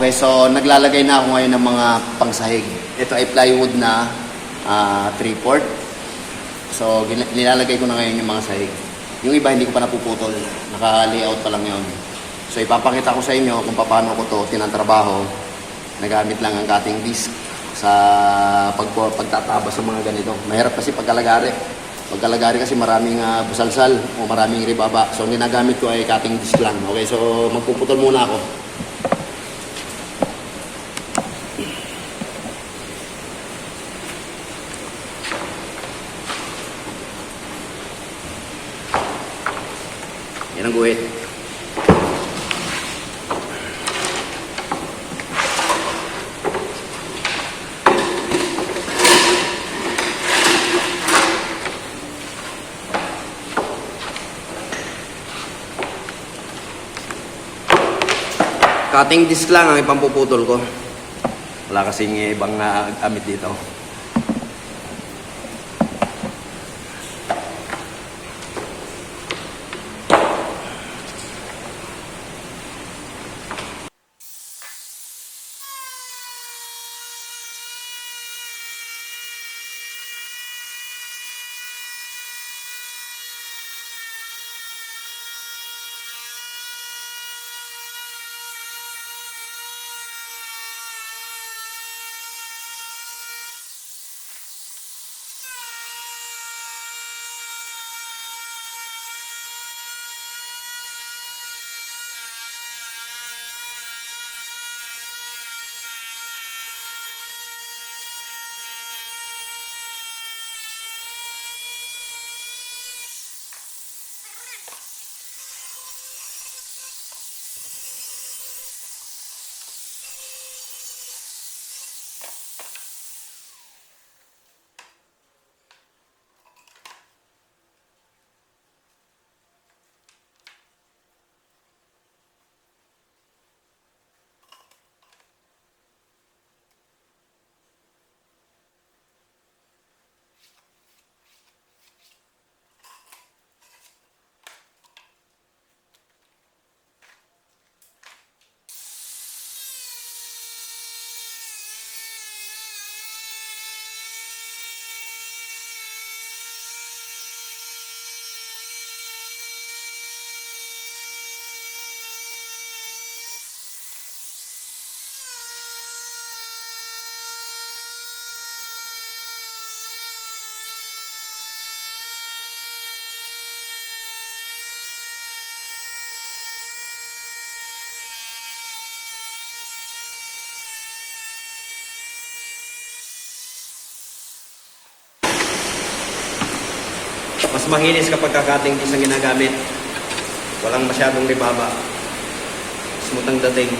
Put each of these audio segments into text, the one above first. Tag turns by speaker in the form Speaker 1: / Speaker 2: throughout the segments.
Speaker 1: Okay, so naglalagay na ako ngayon ng mga pangsahig. Ito ay plywood na 3/4. So nilalagay ko na ngayon yung mga sahig. Yung iba hindi ko pa napuputol. Naka-layout pa lang yun. So ipapakita ko sa inyo kung paano ko to tinatrabaho. Nagamit lang ang cutting disc sa pagtataba sa mga ganito. Mahirap kasi pagkalagari. Pagkalagari kasi maraming busalsal o maraming ribaba. So ang ginagamit ko ay cutting disc lang. Okay, so magpuputol muna ako. Yan ang guhit. Cutting disc lang ang ipampuputol ko. Wala kasing ibang gamit dito. Mas mahinis kapag kakating disc ang ginagamit. Walang masyadong ribaba. Smooth ang dating.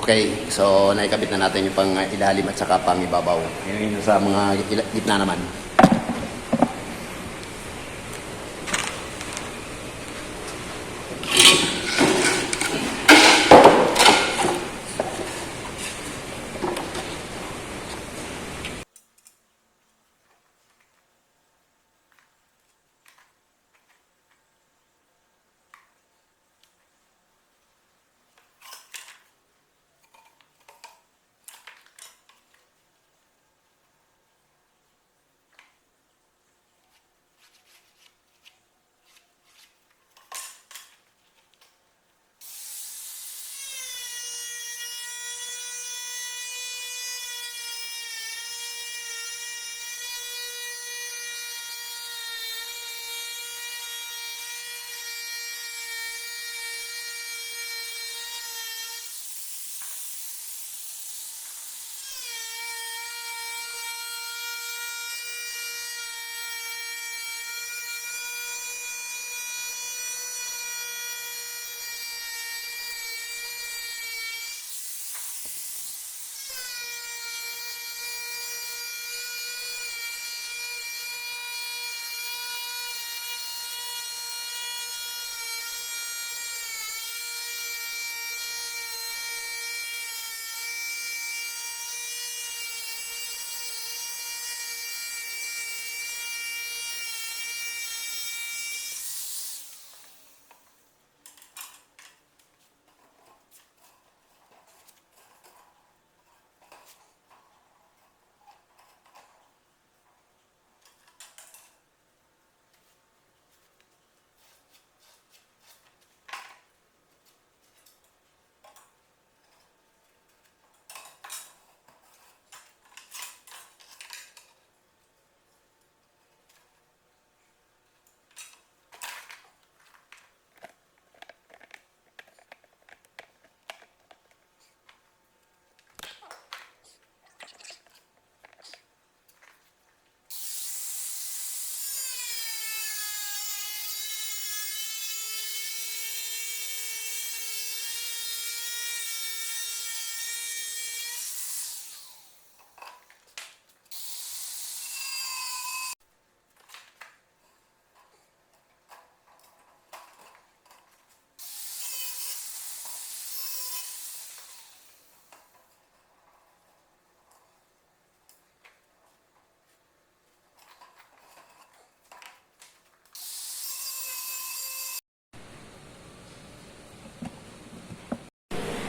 Speaker 1: Okay, so naikabit na natin yung pang ilalim at saka pang ibabaw. Ngayon yung sa mga gitna naman.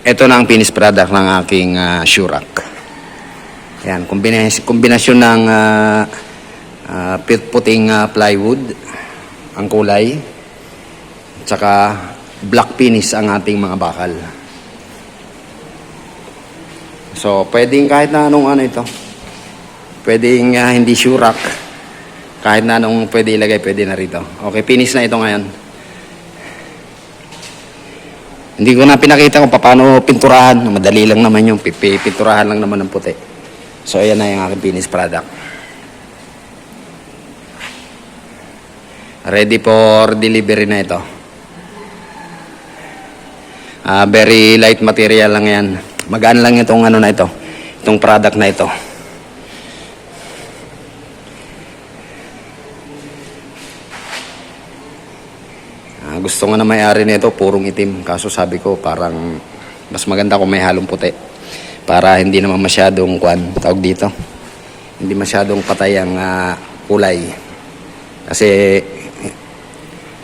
Speaker 1: Ito na ang finished product ng aking Shurak. Yan, kombinasyon ng puting plywood, ang kulay, at saka black finish ang ating mga bakal. So, pwedeng kahit na anong ano ito. Pwedeng hindi Shurak. Kahit na anong pwede ilagay, pwede na rito. Okay, finish na ito ngayon. Hindi ko na pinakita kung paano pinturahan. Madali lang naman yung pinturahan lang naman ng puti. So, ayan na yung aking finished product. Ready for delivery na ito. Very light material lang yan. Magaan lang itong ano na ito. Itong product na ito. Gusto nga na may-ari nito purong itim, kaso sabi ko parang mas maganda kung may halong puti para hindi naman masyadong tawag dito, hindi masyadong patay ang kulay, kasi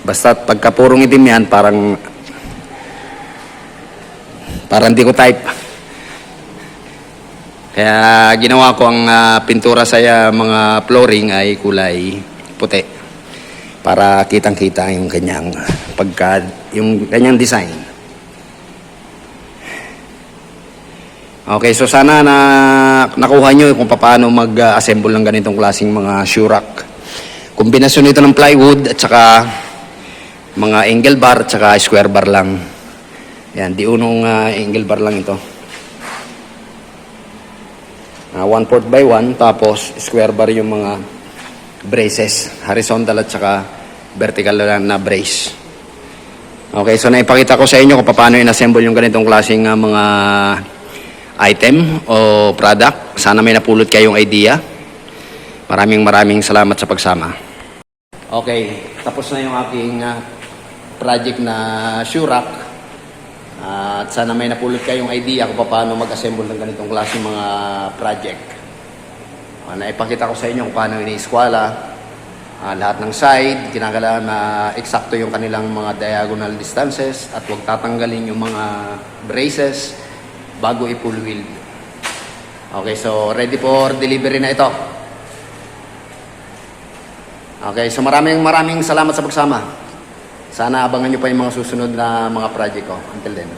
Speaker 1: basta pagka purong itim yan parang hindi ko type. Kaya ginawa ko ang pintura sa mga flooring ay kulay puti para kitang-kita yung kanyang yung kanyang design. Okay, so sana na nakuha nyo kung paano mag-assemble ng ganitong klaseng mga Shurak. Kombinasyon ito ng plywood at saka mga angle bar at saka square bar lang. Yan, di unong angle bar lang ito. 1/4 by 1, tapos square bar yung mga braces, horizontal at saka vertical na brace. Okay, so naipakita ko sa inyo kung paano in-assemble yung ganitong klaseng mga
Speaker 2: item o product. Sana may napulot kayong idea. Maraming salamat sa pagsama.
Speaker 1: Okay, tapos na yung aking project na shoe rack. At sana may napulot kayong idea kung paano mag-assemble ng ganitong klaseng mga project. Naipakita ko sa inyo kung paano ini-eskwala. Lahat ng side, kinakailangan na eksakto yung kanilang mga diagonal distances at huwag tatanggalin yung mga braces bago i-full wheel. Okay, so ready for delivery na ito. Okay, so maraming salamat sa pagsama. Sana abangan nyo pa yung mga susunod na mga project ko. Until then.